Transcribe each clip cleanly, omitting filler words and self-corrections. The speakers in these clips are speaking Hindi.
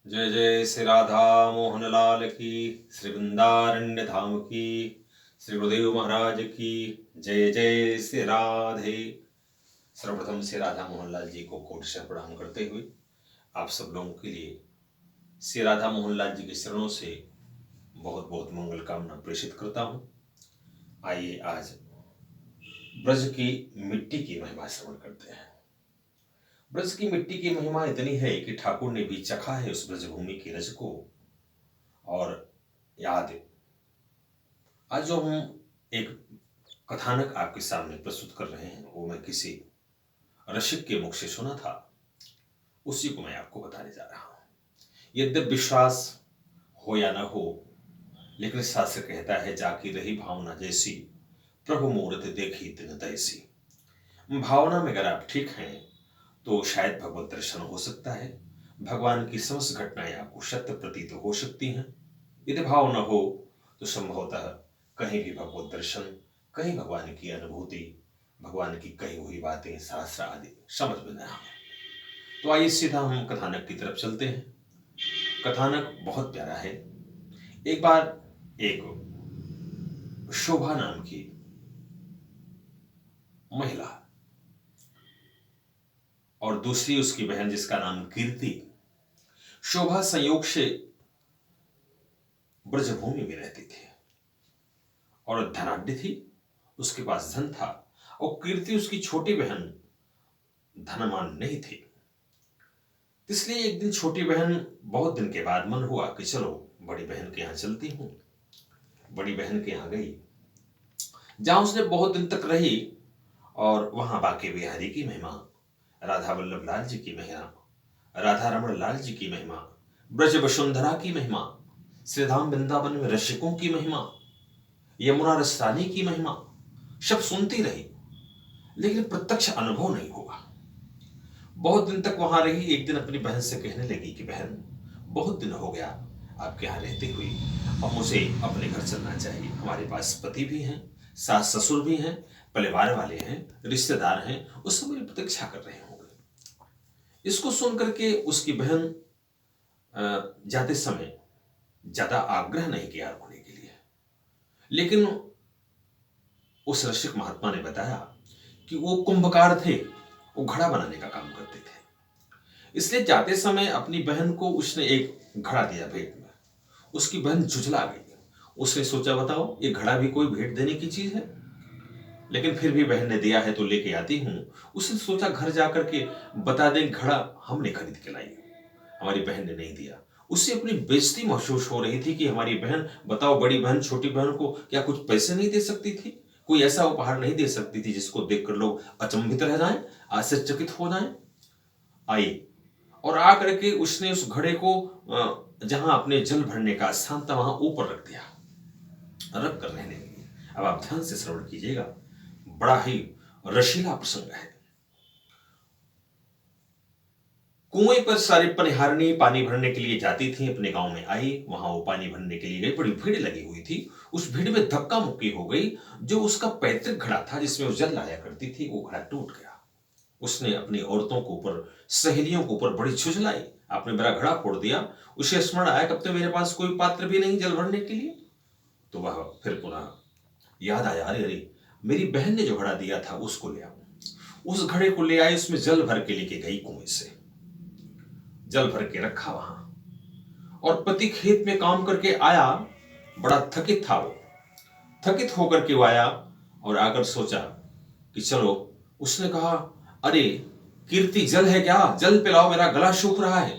जय जय श्री राधा मोहन लाल की, श्री वृंदारण्य धाम की, श्री गुरुदेव महाराज की जय जय श्री राधे। सर्वप्रथम श्री राधा मोहन लाल जी को कोटि प्रणाम करते हुए आप सब लोगों के लिए श्री राधा मोहन लाल जी के चरणों से बहुत बहुत मंगल कामना प्रेषित करता हूँ। आइए आज ब्रज की मिट्टी की महिमा श्रवण करते हैं। ब्रज की मिट्टी की महिमा इतनी है कि ठाकुर ने भी चखा है उस ब्रजभूमि की रज को। और याद आज जो हम एक कथानक आपके सामने प्रस्तुत कर रहे हैं वो मैं किसी रसिक के मुख से सुना था, उसी को मैं आपको बताने जा रहा हूं। यद्यप विश्वास हो या न हो, लेकिन शास्त्र कहता है जाकी रही भावना जैसी, प्रभु मूर्त देखी तिन तैसी। भावना में अगर आप ठीक हैं तो शायद भगवत दर्शन हो सकता है, भगवान की समस्त घटनाएं आपको सत्य प्रतीत हो सकती हैं। यदि भाव न हो तो संभवतः कहीं भी भगवत दर्शन, कहीं भगवान की अनुभूति, भगवान की कही हुई बातें, शास्त्र आदि समझ में न आए। तो आइए सीधा हम कथानक की तरफ चलते हैं। कथानक बहुत प्यारा है। एक बार एक शोभा नाम की महिला और दूसरी उसकी बहन जिसका नाम कीर्ति, शोभा संयोग से ब्रजभूमि में रहती थी और धनाढ्य थी, उसके पास धन था। और कीर्ति उसकी छोटी बहन धनवान नहीं थी। इसलिए एक दिन छोटी बहन, बहुत दिन के बाद मन हुआ कि चलो बड़ी बहन के यहाँ चलती हूं। बड़ी बहन के यहाँ गई, जहां उसने बहुत दिन तक रही। और वहां बांके बिहारी की महिमा, राधा वल्लभ लाल जी की महिमा, राधा रमण लाल जी की महिमा, ब्रज वसुंधरा की महिमा, श्रीधाम वृंदावन में रसिकों की महिमा, यमुना रसरानी की महिमा सब सुनती रही, लेकिन प्रत्यक्ष अनुभव नहीं हुआ। बहुत दिन तक वहां रही। एक दिन अपनी बहन से कहने लगी कि बहन, बहुत दिन हो गया आपके यहाँ रहते हुए, अब मुझे अपने घर चलना चाहिए। हमारे पास पति भी हैं, सास ससुर भी हैं, परिवार वाले हैं, रिश्तेदार हैं, उस सब मेरी प्रतीक्षा कर रहे होंगे। इसको सुन करके उसकी बहन जाते समय ज्यादा आग्रह नहीं किया रुकने के लिए, लेकिन उस रसिक महात्मा ने बताया कि वो कुंभकार थे, वो घड़ा बनाने का काम करते थे। इसलिए जाते समय अपनी बहन को उसने एक घड़ा दिया भेंट में। उसकी बहन झुझला गई। उसने सोचा बताओ ये घड़ा भी कोई भेंट देने की चीज है, लेकिन फिर भी बहन ने दिया है तो लेके आती हूं। उसने सोचा घर जाकर के बता दें घड़ा हमने खरीद के लाई, हमारी बहन ने नहीं दिया। उससे अपनी बेइज्जती महसूस हो रही थी कि हमारी बहन, बताओ बड़ी बहन छोटी बहन को क्या कुछ पैसे नहीं दे सकती थी, कोई ऐसा उपहार नहीं दे सकती थी जिसको देखकर लोग अचंभित रह जाएं, आश्चर्यचकित हो जाएं। आई और आकर के उसने उस घड़े को जहां अपने जल भरने का स्थान था वहां ऊपर रख दिया, रख कर रहने लगी। अब आप ध्यान से श्रवण कीजिएगा, बड़ा ही रशीला प्रसंग है। कुएं पर सारी पनिहारिणी पानी भरने के लिए जाती थी, अपने गांव में आई, वहां वो पानी भरने के लिए गई। बड़ी भीड़ लगी हुई थी। उस भीड़ में धक्का मुक्की हो गई। जो उसका पैतृक घड़ा था जिसमें वो जल लाया करती थी, वो घड़ा टूट गया। उसने अपनी औरतों के ऊपर, सहेलियों के ऊपर बड़ी झुझलाई, आपने मेरा घड़ा फोड़ दिया। उसे स्मरण आया कब तक मेरे पास कोई पात्र भी नहीं जल भरने के लिए। तो वह फिर पुनः याद आया, अरे अरे मेरी बहन ने जो घड़ा दिया था उसको ले आऊं। उस घड़े को ले आई, उसमें जल भर के लेके गई, कुएं से जल भर के रखा वहां। और पति खेत में काम करके आया, बड़ा थकित था वो। थकित होकर के वो आया और आकर सोचा कि चलो, उसने कहा अरे कीर्ति जल है क्या, जल पिलाओ, मेरा गला सूख रहा है।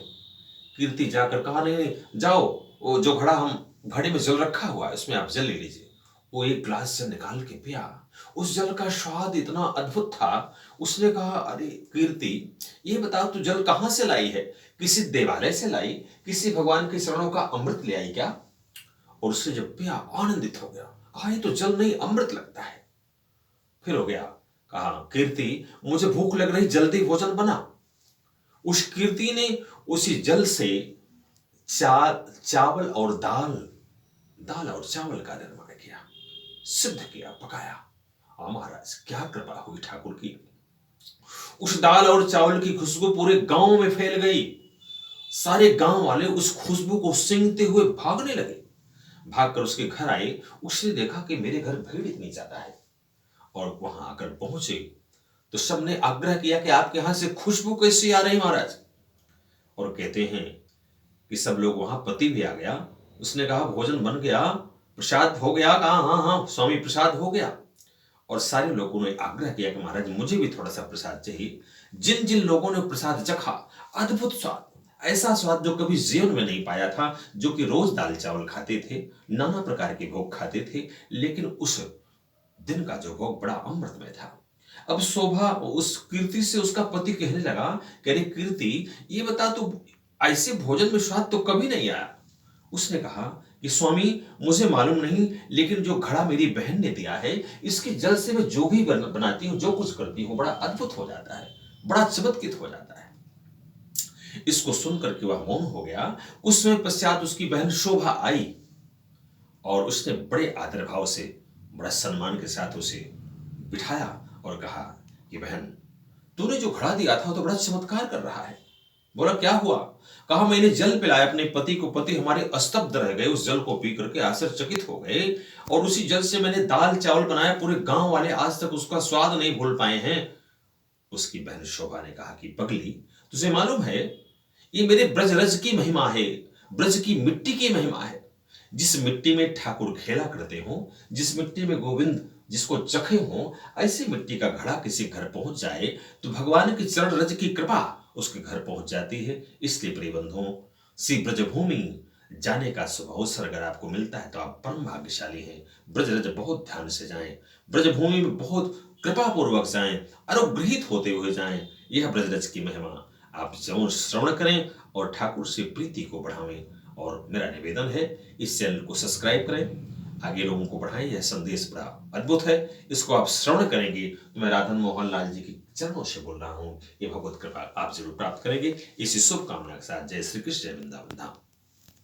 कीर्ति जाकर कहा नहीं नहीं जाओ, वो जो घड़ा, हम घड़े में जल रखा हुआ है उसमें आप जल ले लीजिए। वो एक ग्लास जल निकाल के पिया। उस जल का स्वाद इतना अद्भुत था। उसने कहा अरे कीर्ति, ये बताओ तू जल कहां से लाई है, किसी देवालय से लाई, किसी भगवान के चरणों का अमृत ले आई क्या। और उसने जब पिया आनंदित हो गया, कहा ये तो जल नहीं अमृत लगता है। फिर हो गया, कहा कीर्ति मुझे भूख लग रही, जल्दी भोजन बना। उस कीर्ति ने उसी जल से चावल और दाल और चावल का निर्माण किया, सिद्ध किया, पकाया। महाराज क्या कृपा हुई ठाकुर की। उस दाल और चावल की खुशबू पूरे गांव में फैल गई। सारे गांव वाले उस खुशबू को सूंघते हुए भागने लगे। भागकर उसके घर आए, उसने देखा कि मेरे घर भीड़ इतनी ज्यादा है। और वहां आकर पहुंचे तो सबने आग्रह किया कि आपके यहां से खुशबू कैसी आ रही महाराज। और कहते हैं कि सब लोग वहां, पति भी आ गया। उसने कहा भोजन बन गया, प्रसाद हो गया। कहा हाँ हाँ स्वामी प्रसाद हो गया। और सारे लोगों ने आग्रह किया कि महाराज मुझे भी थोड़ा सा प्रसाद चाहिए। जिन जिन लोगों ने प्रसाद चखा, अद्भुत स्वाद, ऐसा स्वाद जो कभी जीवन में नहीं पाया था। जो कि रोज दाल चावल खाते थे, नाना प्रकार के भोग खाते थे, लेकिन उस दिन का जो भोग बड़ा अमृतमय था। अब शोभा उस कीर्ति से उसका पति कहने लगा कि अरे कीर्ति, ये बता तू, ऐसे भोजन में स्वाद तो कभी नहीं आया। उसने कहा कि स्वामी मुझे मालूम नहीं, लेकिन जो घड़ा मेरी बहन ने दिया है, इसके जल से मैं जो भी बनाती हूं, जो कुछ करती हूं, बड़ा अद्भुत हो जाता है, बड़ा चमत्कृत हो जाता है। इसको सुनकर के वह मौन हो गया। कुछ समय पश्चात उसकी बहन शोभा आई और उसने बड़े आदर भाव से, बड़ा सम्मान के साथ उसे बिठाया और कहा कि बहन, तूने जो घड़ा दिया था तो बड़ा चमत्कार कर रहा है। बोला क्या हुआ? कहा मैंने जल पिलाया अपने पति को, पति हमारे स्तब्ध रह गए उस जल को पी करके, आश्चर्यचकित हो गए। और उसी जल से मैंने दाल चावल बनाया, पूरे गांव वाले आज तक उसका स्वाद नहीं भूल पाए हैं। उसकी बहन शोभा ने कहा कि पगली, तुझे मालूम है ये मेरे ब्रजरज की महिमा है, ब्रज की मिट्टी की महिमा है। जिस मिट्टी में ठाकुर खेला करते हो, जिस मिट्टी में गोविंद जिसको चखे हो, ऐसी मिट्टी का घड़ा किसी घर पहुंच जाए तो भगवान की चरण रज की कृपा उसके घर पहुंच जाती है। इसलिए प्रिय बंधुओं, श्री ब्रजभूमि जाने का शुभ अवसर अगर आपको मिलता है तो आप परम भाग्यशाली हैं। ब्रजरज बहुत ध्यान से जाएं, ब्रजभूमि में बहुत कृपा पूर्वक जाएं, अनुग्रहित होते हुए जाएं। यह ब्रजरज की महिमा आप जरूर श्रवण करें और ठाकुर से प्रीति को बढ़ावें। और मेरा निवेदन है, इस चैनल को सब्सक्राइब करें, आगे लोगों को बढ़ाएं। यह संदेश बड़ा अद्भुत है, इसको आप श्रवण करेंगे तो मैं राधन मोहन लाल जी के चरणों से बोल रहा हूं, ये भगवत कृपा आप जरूर प्राप्त करेंगे। इसी शुभकामना के साथ जय श्री कृष्ण, जय वृंदावन धाम।